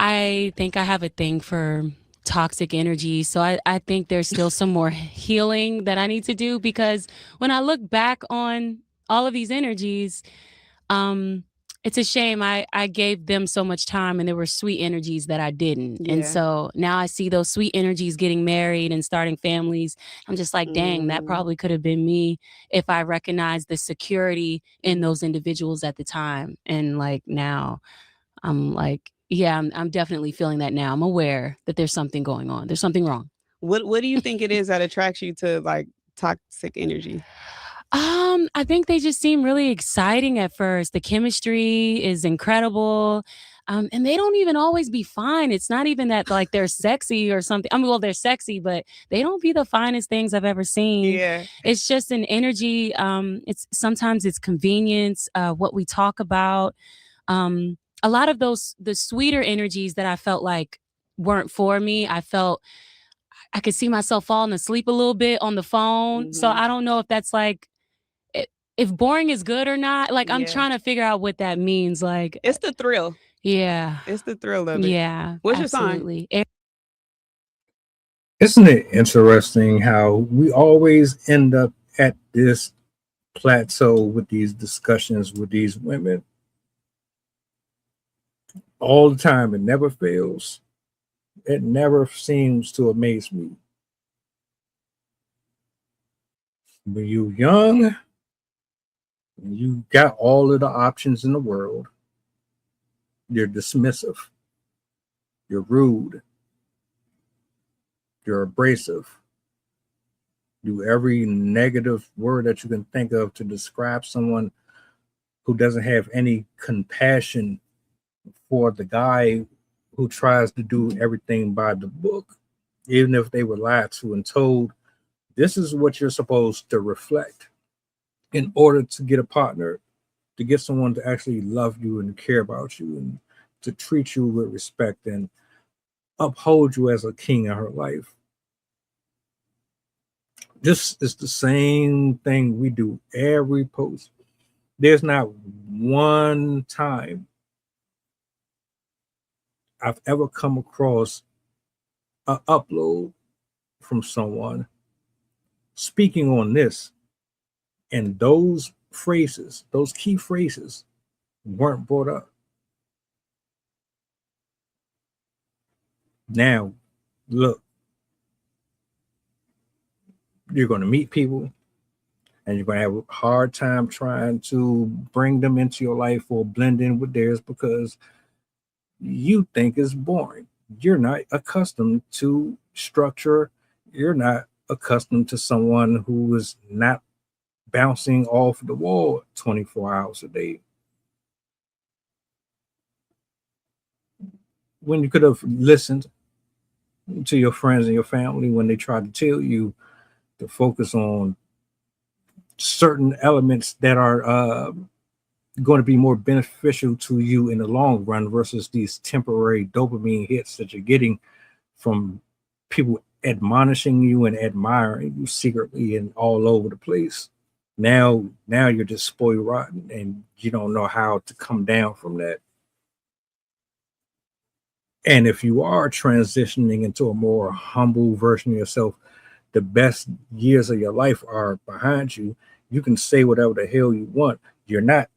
I think I have a thing for toxic energy. So I think there's still some more healing that I need to do because when I look back on all of these energies, um, it's a shame I gave them so much time and there were sweet energies that I didn't. And Yeah. so now I see those sweet energies getting married and starting families. I'm just like, dang, that Mm, probably could have been me if I recognized the security in mm. those individuals at the time. And like now I'm like, yeah, I'm definitely feeling that now. I'm aware that there's something going on. There's something wrong. What do you think it is that attracts you to like toxic energy? I think they just seem really exciting at first. The chemistry is incredible. And they don't even always be fine. It's not even that like they're sexy or something. I mean, well, they're sexy, but they don't be the finest things I've ever seen. Yeah. It's just an energy. It's sometimes it's convenience, what we talk about. A lot of those the sweeter energies that I felt like weren't for me. I felt I could see myself falling asleep a little bit on the phone. So Hmm. I don't know if that's like if boring is good or not. Like I'm Yeah. trying to figure out what that means. Like It's the thrill. yeah. It's the thrill of it. Yeah, What's your sign? absolutely. Isn't it interesting how we always end up at this plateau with these discussions with these women all the time? It never fails. It never seems to amaze me. When you're young, you got all of the options in the world. You're dismissive. You're rude. You're abrasive. Do every negative word that you can think of to describe someone who doesn't have any compassion for the guy who tries to do everything by the book, even if they were lied to and told this is what you're supposed to reflect in order to get a partner, to get someone to actually love you and care about you and to treat you with respect and uphold you as a king in her life. This is the same thing we do every post. There's not one time I've ever come across an upload from someone speaking on this, and those phrases, those key phrases, weren't brought up. Now, look, you're going to meet people and you're going to have a hard time trying to bring them into your life or blend in with theirs because you think it's boring. You're not accustomed to structure. You're not accustomed to someone who is not bouncing off the wall 24 hours a day. When you could have listened to your friends and your family when they tried to tell you to focus on certain elements that are going to be more beneficial to you in the long run versus these temporary dopamine hits that you're getting from people admonishing you and admiring you secretly and all over the place. Now you're just spoiled rotten and you don't know how to come down from that. And if you are transitioning into a more humble version of yourself, the best years of your life are behind you. You can say whatever the hell you want. You're not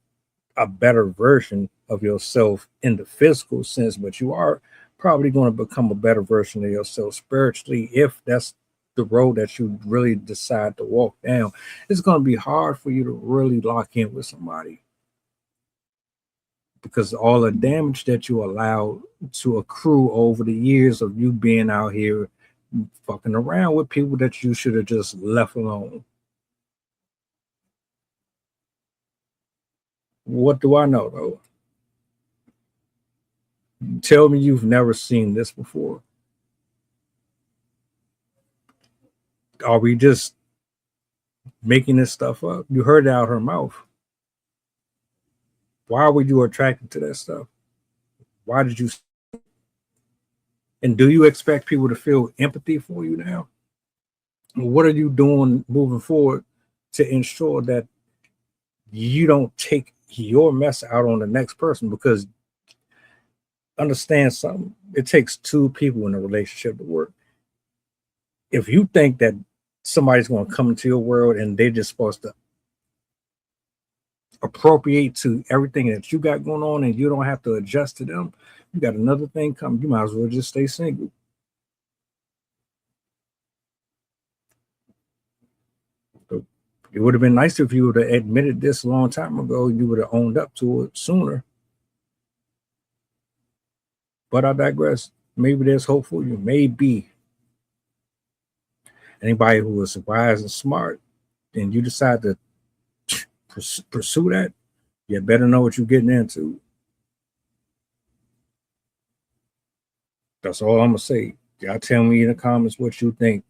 a better version of yourself in the physical sense, but you are probably going to become a better version of yourself spiritually if that's the road that you really decide to walk down. It's going to be hard for you to really lock in with somebody because all the damage that you allow to accrue over the years of you being out here fucking around with people that you should have just left alone. What do I know though? Tell me you've never seen this before. Are we just making this stuff up? You heard it out her mouth. Why were you attracted to that stuff? Why did you? And do you expect people to feel empathy for you now? What are you doing moving forward to ensure that you don't take your mess out on the next person? Because understand something. It takes two people in a relationship to work. If you think that somebody's going to come into your world and they're just supposed to appropriate to everything that you got going on and you don't have to adjust to them, you got another thing coming. You might as well just stay single. So it would have been nice if you would have admitted this a long time ago. You would have owned up to it sooner. But I digress. Maybe there's hope for you. Maybe. Anybody who is wise and smart, and you decide to pursue that, you better know what you're getting into. That's all I'm gonna say. Y'all tell me in the comments what you think.